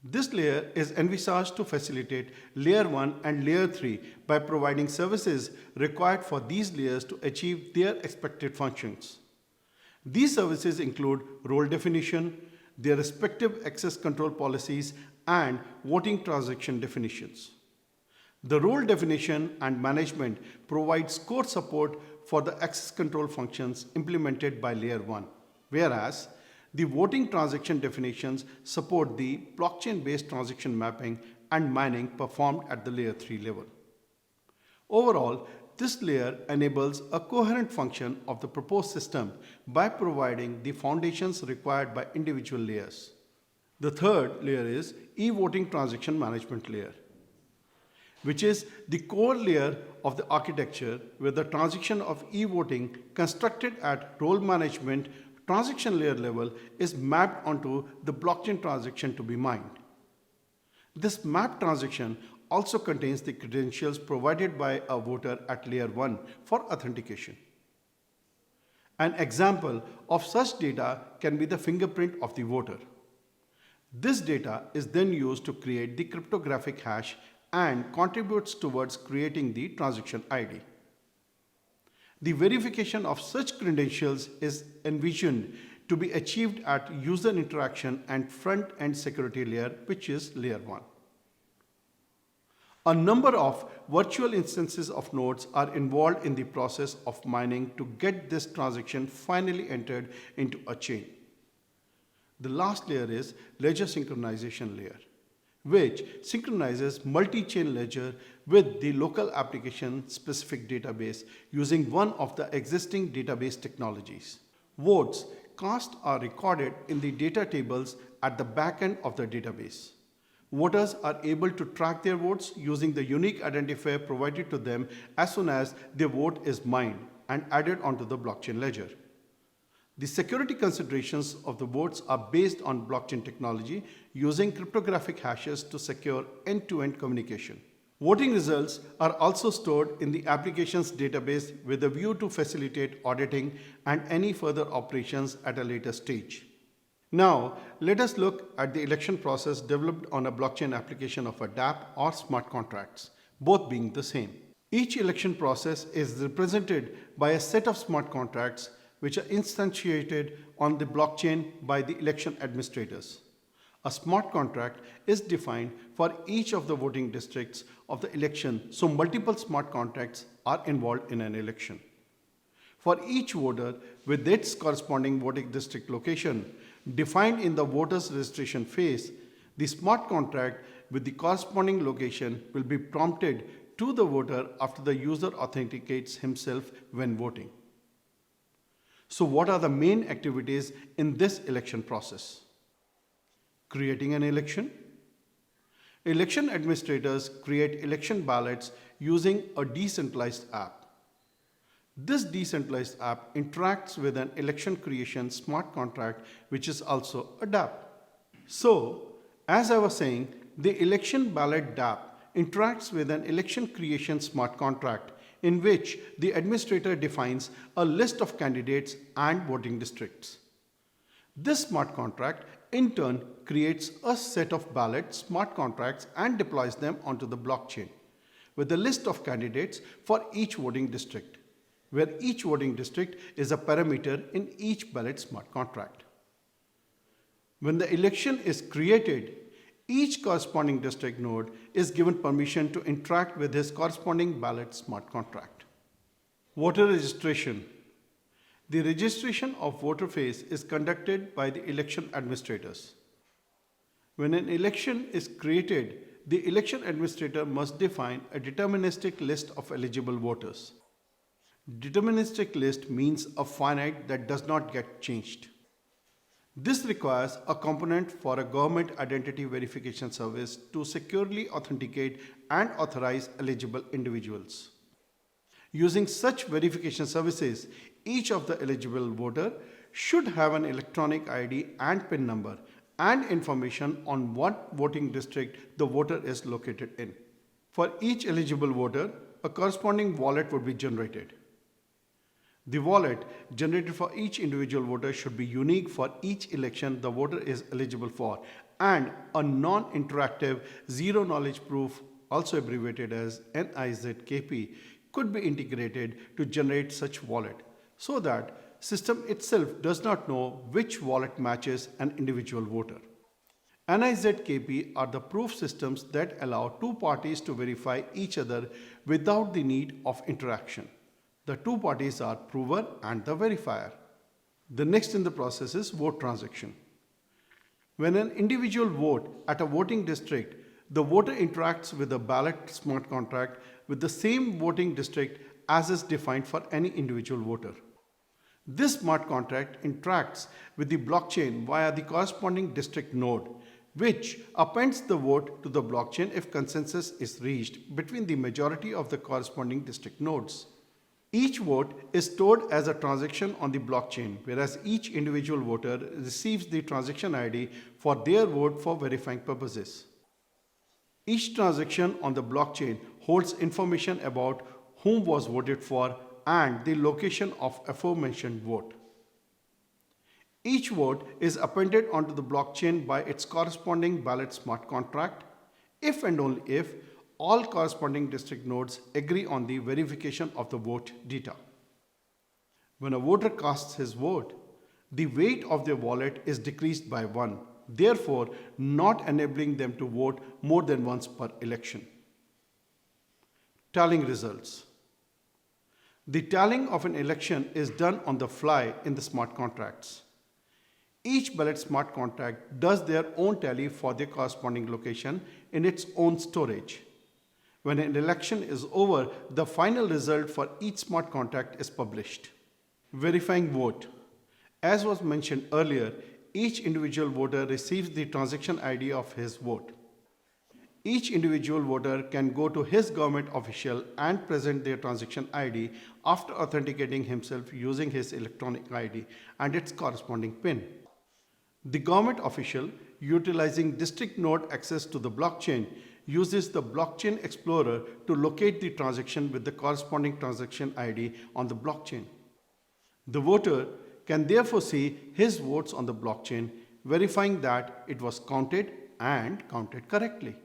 This layer is envisaged to facilitate Layer 1 and Layer 3 by providing services required for these layers to achieve their expected functions. These services include role definition, their respective access control policies, and voting transaction definitions. The role definition and management provides core support for the access control functions implemented by Layer 1, whereas the voting transaction definitions support the blockchain-based transaction mapping and mining performed at the Layer 3 level. Overall, this layer enables a coherent function of the proposed system by providing the foundations required by individual layers. The third layer is e-voting transaction management layer, which is the core layer of the architecture where the transaction of e-voting constructed at role management transaction layer level is mapped onto the blockchain transaction to be mined. This mapped transaction also contains the credentials provided by a voter at Layer 1 for authentication. An example of such data can be the fingerprint of the voter. This data is then used to create the cryptographic hash and contributes towards creating the transaction ID. The verification of such credentials is envisioned to be achieved at user interaction and front-end security layer, which is Layer 1. A number of virtual instances of nodes are involved in the process of mining to get this transaction finally entered into a chain. The last layer is ledger synchronization layer, which synchronizes multi-chain ledger with the local application specific database using one of the existing database technologies. Votes cast are recorded in the data tables at the back end of the database. Voters are able to track their votes using the unique identifier provided to them as soon as their vote is mined and added onto the blockchain ledger. The security considerations of the votes are based on blockchain technology using cryptographic hashes to secure end-to-end communication. Voting results are also stored in the application's database with a view to facilitate auditing and any further operations at a later stage. Now, let us look at the election process developed on a blockchain application of a dApp or smart contracts, both being the same. Each election process is represented by a set of smart contracts which are instantiated on the blockchain by the election administrators. A smart contract is defined for each of the voting districts of the election, so multiple smart contracts are involved in an election. For each voter with its corresponding voting district location defined in the voter's registration phase, the smart contract with the corresponding location will be prompted to the voter after the user authenticates himself when voting. So what are the main activities in this election process? Creating an election. Election administrators create election ballots using a decentralized app. This decentralized app interacts with an election creation smart contract, which is also a dApp. So, as I was saying, the election ballot dApp interacts with an election creation smart contract in which the administrator defines a list of candidates and voting districts. This smart contract in turn creates a set of ballot smart contracts and deploys them onto the blockchain with a list of candidates for each voting district, where each voting district is a parameter in each ballot smart contract. When the election is created, each corresponding district node is given permission to interact with his corresponding ballot smart contract. Voter registration. The registration of voter phase is conducted by the election administrators. When an election is created, the election administrator must define a deterministic list of eligible voters. Deterministic list means a finite that does not get changed. This requires a component for a government identity verification service to securely authenticate and authorize eligible individuals. Using such verification services, each of the eligible voter should have an electronic ID and PIN number and information on what voting district the voter is located in. For each eligible voter, a corresponding wallet would be generated. The wallet generated for each individual voter should be unique for each election the voter is eligible for and a non-interactive zero-knowledge proof, also abbreviated as NIZKP, could be integrated to generate such wallet so that system itself does not know which wallet matches an individual voter. NIZKP are the proof systems that allow two parties to verify each other without the need of interaction. The two parties are prover and the verifier. The next in the process is vote transaction. When an individual votes at a voting district, the voter interacts with the ballot smart contract with the same voting district as is defined for any individual voter. This smart contract interacts with the blockchain via the corresponding district node, which appends the vote to the blockchain if consensus is reached between the majority of the corresponding district nodes. Each vote is stored as a transaction on the blockchain, whereas each individual voter receives the transaction ID for their vote for verifying purposes. Each transaction on the blockchain holds information about whom was voted for and the location of aforementioned vote. Each vote is appended onto the blockchain by its corresponding ballot smart contract if and only if all corresponding district nodes agree on the verification of the vote data. When a voter casts his vote, the weight of their wallet is decreased by 1, therefore not enabling them to vote more than once per election. Tallying results. The tallying of an election is done on the fly in the smart contracts. Each ballot smart contract does their own tally for their corresponding location in its own storage. When an election is over, the final result for each smart contract is published. Verifying vote. As was mentioned earlier, each individual voter receives the transaction ID of his vote. Each individual voter can go to his government official and present their transaction ID after authenticating himself using his electronic ID and its corresponding PIN. The government official, utilizing district node access to the blockchain, uses the Blockchain Explorer to locate the transaction with the corresponding transaction ID on the blockchain. The voter can therefore see his votes on the blockchain, verifying that it was counted and counted correctly.